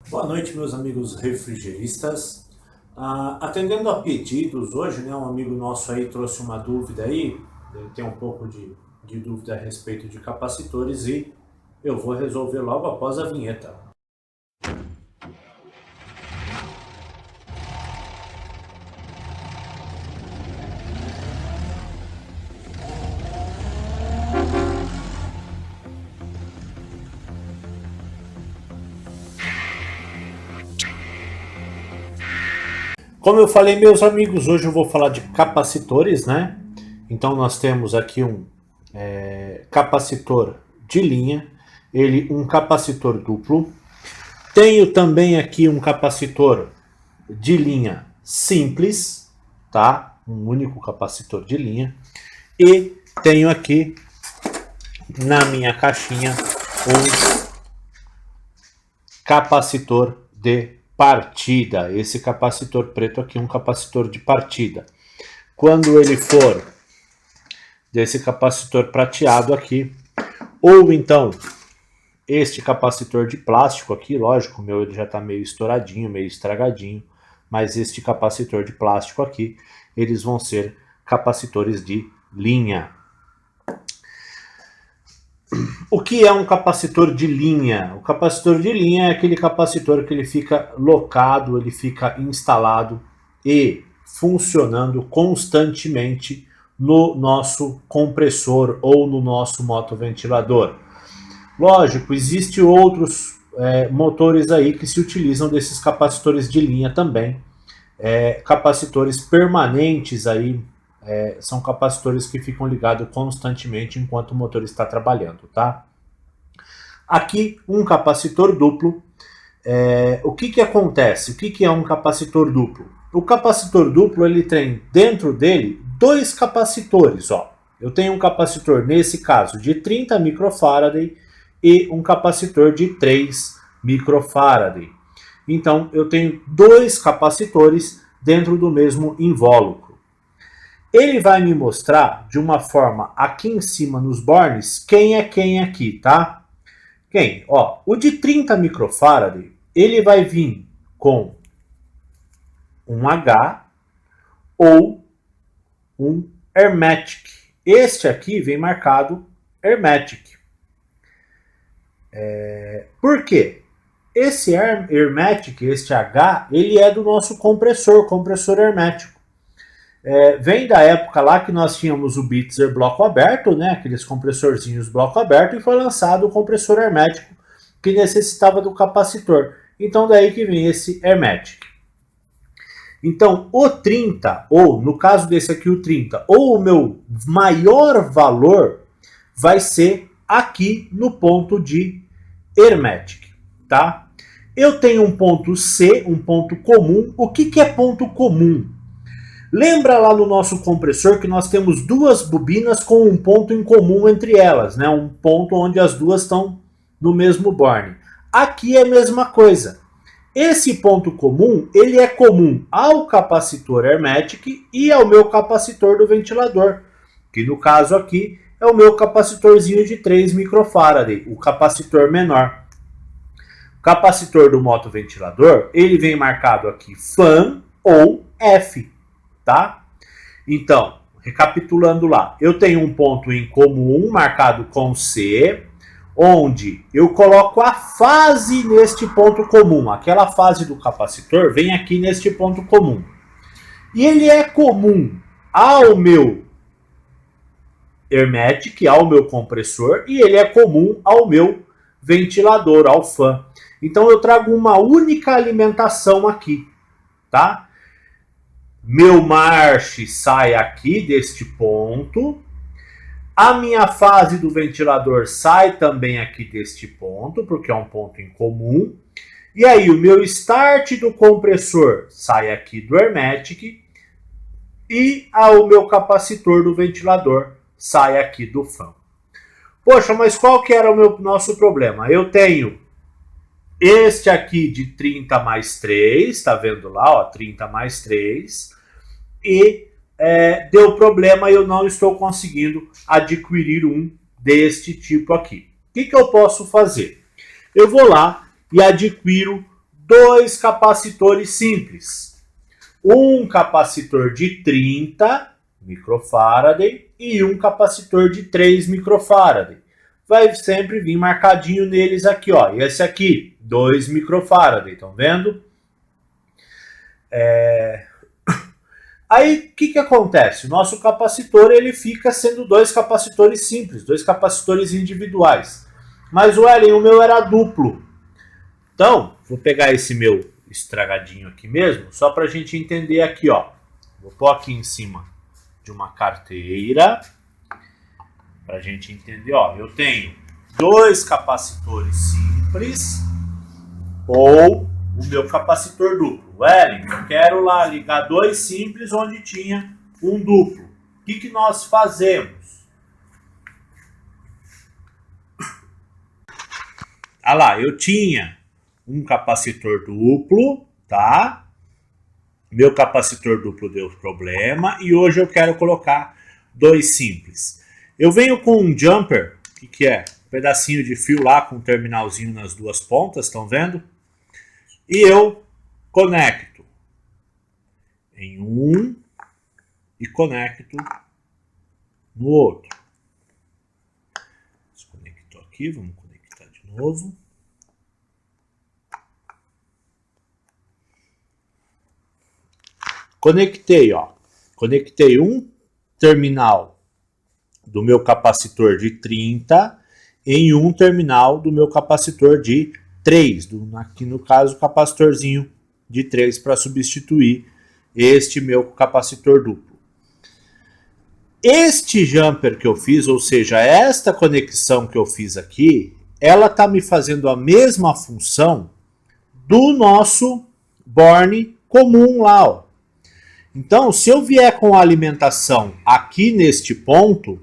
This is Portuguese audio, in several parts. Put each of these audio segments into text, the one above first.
Boa noite, meus amigos refrigeristas. Atendendo a pedidos hoje, né, um amigo nosso aí trouxe uma dúvida aí, ele tem um pouco de dúvida a respeito de capacitores e eu vou resolver logo após a vinheta. Como eu falei, meus amigos, hoje eu vou falar de capacitores, né? Então nós temos aqui um capacitor de linha, ele um capacitor duplo. Tenho também aqui um capacitor de linha simples, tá? Um único capacitor de linha. E tenho aqui na minha caixinha um capacitor de partida. Esse capacitor preto aqui é um capacitor de partida. Quando ele for desse capacitor prateado aqui, ou então este capacitor de plástico aqui, lógico, o meu ele já está meio estouradinho, meio estragadinho, mas este capacitor de plástico aqui, eles vão ser capacitores de linha. O que é um capacitor de linha? O capacitor de linha é aquele capacitor que ele fica locado, ele fica instalado e funcionando constantemente no nosso compressor ou no nosso motoventilador. Lógico, existem outros motores aí que se utilizam desses capacitores de linha também. Capacitores permanentes aí, são capacitores que ficam ligados constantemente enquanto o motor está trabalhando, tá? Aqui um capacitor duplo. O que acontece? O que é um capacitor duplo? O capacitor duplo ele tem dentro dele dois capacitores, ó. Eu tenho um capacitor nesse caso de 30 microfarad e um capacitor de 3 microfarad. Então eu tenho dois capacitores dentro do mesmo invólucro. Ele vai me mostrar de uma forma aqui em cima nos bornes quem é quem aqui, tá? Quem? Ó, o de 30 microfarad, ele vai vir com um H ou um Hermetic. Este aqui vem marcado Hermetic. Por quê? Esse Hermetic, este H, ele é do nosso compressor hermético. Vem da época lá que nós tínhamos o Bitzer bloco aberto, né, aqueles compressorzinhos bloco aberto, e foi lançado o compressor hermético que necessitava do capacitor. Então daí que vem esse Hermetic. Então o 30, ou no caso desse aqui o 30, ou o meu maior valor vai ser aqui no ponto de Hermetic, tá? Eu tenho um ponto C, um ponto comum. O que é ponto comum? Lembra lá no nosso compressor que nós temos duas bobinas com um ponto em comum entre elas, né? Um ponto onde as duas estão no mesmo borne. Aqui é a mesma coisa. Esse ponto comum, ele é comum ao capacitor Hermetic e ao meu capacitor do ventilador, que no caso aqui é o meu capacitorzinho de 3 microfarad, o capacitor menor. O capacitor do motoventilador, ele vem marcado aqui FAN ou F, tá? Então, recapitulando lá, eu tenho um ponto em comum marcado com C, onde eu coloco a fase neste ponto comum. Aquela fase do capacitor vem aqui neste ponto comum. E ele é comum ao meu Hermetic, ao meu compressor, e ele é comum ao meu ventilador, ao fan. Então eu trago uma única alimentação aqui, tá? Meu marche sai aqui deste ponto. A minha fase do ventilador sai também aqui deste ponto, porque é um ponto em comum. E aí o meu start do compressor sai aqui do Hermetic. E o meu capacitor do ventilador sai aqui do fan. Poxa, mas qual que era o nosso problema? Eu tenho este aqui de 30 mais 3, tá vendo lá, ó, 30 mais 3, e deu problema e eu não estou conseguindo adquirir um deste tipo aqui. O que eu posso fazer? Eu vou lá e adquiro dois capacitores simples. Um capacitor de 30 microfarad e um capacitor de 3 microfarad. Vai sempre vir marcadinho neles aqui, ó. E esse aqui, 2 microfarad, estão vendo? Aí, o que acontece? O nosso capacitor, ele fica sendo dois capacitores simples, dois capacitores individuais. Mas, o meu era duplo. Então, vou pegar esse meu estragadinho aqui mesmo, só para a gente entender aqui, ó. Vou pôr aqui em cima de uma carteira, para a gente entender, ó. Eu tenho dois capacitores simples ou o meu capacitor duplo. Eu quero lá ligar dois simples onde tinha um duplo. O que nós fazemos? Ah lá, eu tinha um capacitor duplo, tá? Meu capacitor duplo deu problema e hoje eu quero colocar dois simples. Eu venho com um jumper, o que é? Um pedacinho de fio lá com um terminalzinho nas duas pontas, estão vendo? E eu conecto em um e conecto no outro. Desconectou aqui, vamos conectar de novo. Conectei, ó. Conectei um terminal do meu capacitor de 30 em um terminal do meu capacitor de 3. Aqui no caso, o capacitorzinho de 3 para substituir este meu capacitor duplo. Este jumper que eu fiz, ou seja, esta conexão que eu fiz aqui, ela está me fazendo a mesma função do nosso Born comum lá, ó. Então, se eu vier com a alimentação aqui neste ponto,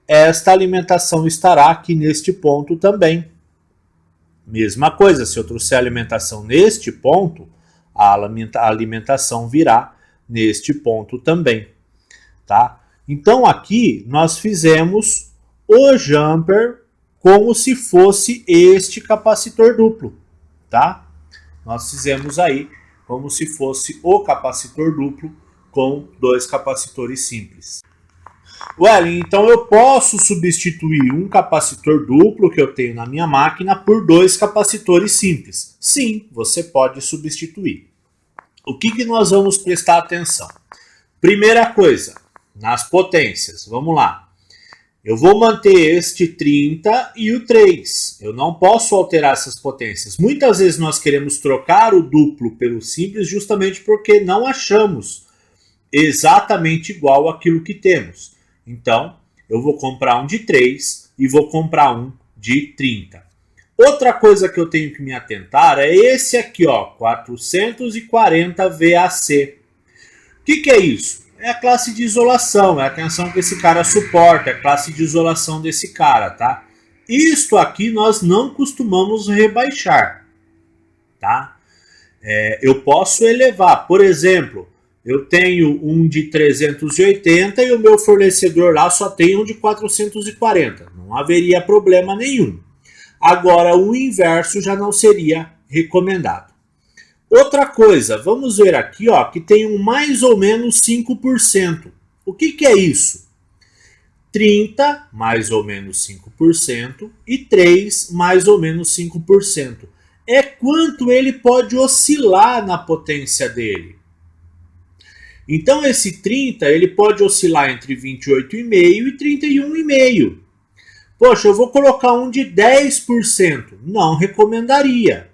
esta alimentação estará aqui neste ponto também. Mesma coisa, se eu trouxer a alimentação neste ponto, a alimentação virá neste ponto também, tá? Então, aqui nós fizemos o jumper como se fosse este capacitor duplo, tá? Nós fizemos aí como se fosse o capacitor duplo com dois capacitores simples. Então eu posso substituir um capacitor duplo que eu tenho na minha máquina por dois capacitores simples. Sim, você pode substituir. O que nós vamos prestar atenção? Primeira coisa, nas potências. Vamos lá. Eu vou manter este 30 e o 3. Eu não posso alterar essas potências. Muitas vezes nós queremos trocar o duplo pelo simples justamente porque não achamos exatamente igual àquilo que temos. Então, eu vou comprar um de 3 e vou comprar um de 30. Outra coisa que eu tenho que me atentar é esse aqui, ó, 440 VAC. O que é isso? É a classe de isolação, é a tensão que esse cara suporta, é a classe de isolação desse cara, tá? Isto aqui nós não costumamos rebaixar, tá? Eu posso elevar, por exemplo, eu tenho um de 380 e o meu fornecedor lá só tem um de 440, não haveria problema nenhum. Agora, o inverso já não seria recomendado. Outra coisa, vamos ver aqui, ó, que tem um mais ou menos 5%. O que é isso? 30 mais ou menos 5% e 3 mais ou menos 5%. É quanto ele pode oscilar na potência dele. Então esse 30 ele pode oscilar entre 28,5 e 31,5. Poxa, eu vou colocar um de 10%. Não recomendaria,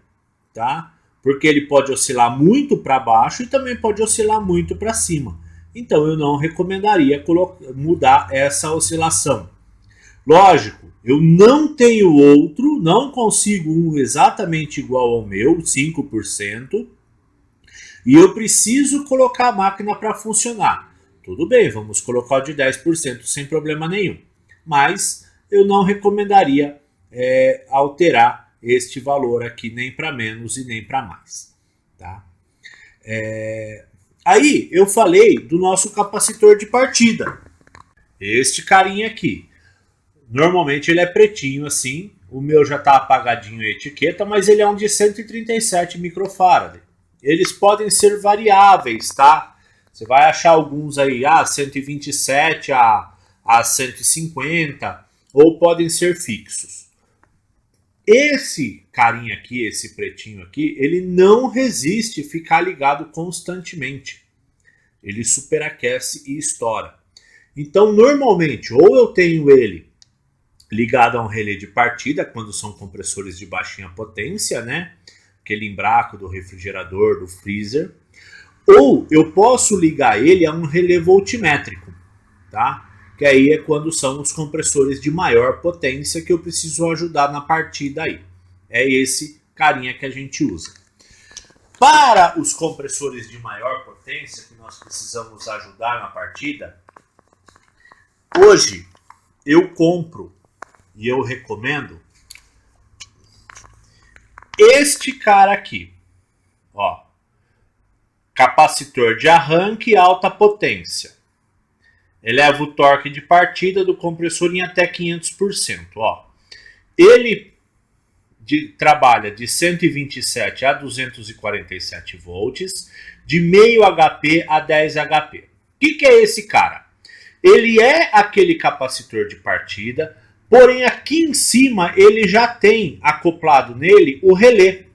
tá? Porque ele pode oscilar muito para baixo e também pode oscilar muito para cima. Então eu não recomendaria mudar essa oscilação. Lógico, eu não tenho outro, não consigo um exatamente igual ao meu, 5%, e eu preciso colocar a máquina para funcionar. Tudo bem, vamos colocar o de 10% sem problema nenhum. Mas eu não recomendaria alterar este valor aqui, nem para menos e nem para mais. Tá? Aí eu falei do nosso capacitor de partida. Este carinha aqui. Normalmente ele é pretinho assim, o meu já está apagadinho a etiqueta, mas ele é um de 137 microfarad. Eles podem ser variáveis, tá? Você vai achar alguns aí, 127 a 150, ou podem ser fixos. Esse carinha aqui, esse pretinho aqui, ele não resiste ficar ligado constantemente. Ele superaquece e estoura. Então, normalmente, ou eu tenho ele ligado a um relé de partida, quando são compressores de baixinha potência, né? Aquele embraco do refrigerador, do freezer. Ou eu posso ligar ele a um relé voltmétrico, tá? Que aí é quando são os compressores de maior potência que eu preciso ajudar na partida aí. É esse carinha que a gente usa. Para os compressores de maior potência que nós precisamos ajudar na partida, hoje eu compro e eu recomendo este cara aqui, ó, capacitor de arranque e alta potência. Eleva o torque de partida do compressor em até 500%. Ó. Ele trabalha de 127 a 247 volts, de meio HP a 10 HP. O que é esse cara? Ele é aquele capacitor de partida, porém aqui em cima ele já tem acoplado nele o relé,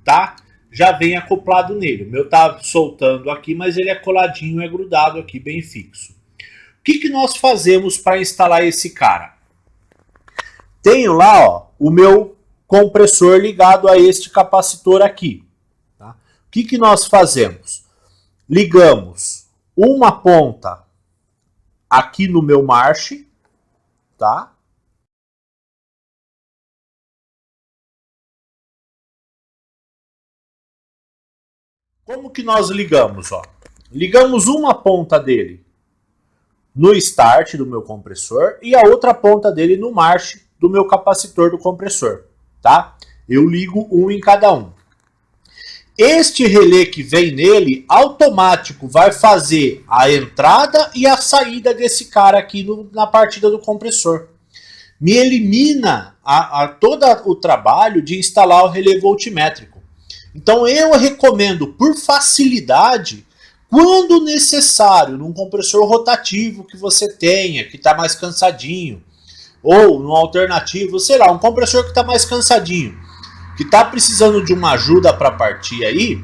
tá? Já vem acoplado nele. O meu tá soltando aqui, mas ele é coladinho, é grudado aqui, bem fixo. O que nós fazemos para instalar esse cara? Tenho lá, ó, o meu compressor ligado a este capacitor aqui. Tá? O que nós fazemos? Ligamos uma ponta aqui no meu march, tá? Como que nós ligamos? Ó? Ligamos uma ponta dele no start do meu compressor e a outra ponta dele no march do meu capacitor do compressor, tá? Eu ligo um em cada um. Este relé que vem nele, automático, vai fazer a entrada e a saída desse cara aqui na partida do compressor. Me elimina todo o trabalho de instalar o relé voltmétrico. Então eu recomendo, por facilidade, quando necessário, num compressor rotativo que você tenha, que está mais cansadinho, ou num alternativo, sei lá, um compressor que está mais cansadinho, que está precisando de uma ajuda para partir aí,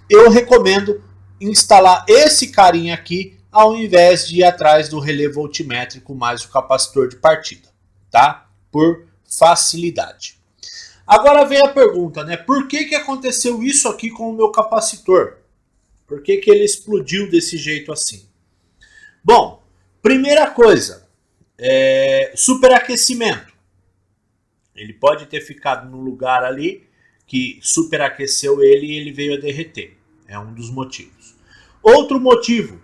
eu recomendo instalar esse carinha aqui, ao invés de ir atrás do relé voltmétrico mais o capacitor de partida, tá? Por facilidade. Agora vem a pergunta, né? Por que aconteceu isso aqui com o meu capacitor? Por que ele explodiu desse jeito assim? Bom, primeira coisa, superaquecimento. Ele pode ter ficado num lugar ali que superaqueceu ele e ele veio a derreter. É um dos motivos. Outro motivo,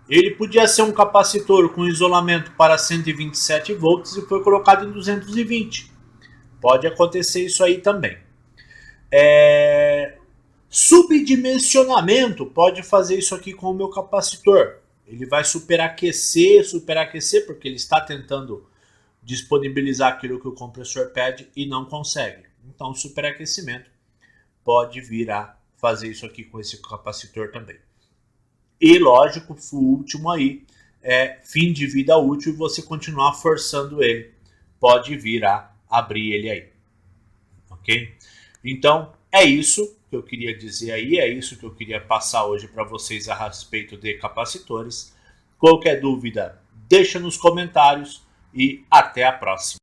ele podia ser um capacitor com isolamento para 127 volts e foi colocado em 220. Pode acontecer isso aí também. Subdimensionamento pode fazer isso aqui com o meu capacitor. Ele vai superaquecer, porque ele está tentando disponibilizar aquilo que o compressor pede e não consegue. Então, superaquecimento pode vir a fazer isso aqui com esse capacitor também. E, lógico, o último aí é fim de vida útil e você continuar forçando ele. Pode vir a abrir ele aí. Ok? Então, é isso que eu queria dizer aí, é isso que eu queria passar hoje para vocês a respeito de capacitores. Qualquer dúvida, deixa nos comentários e até a próxima.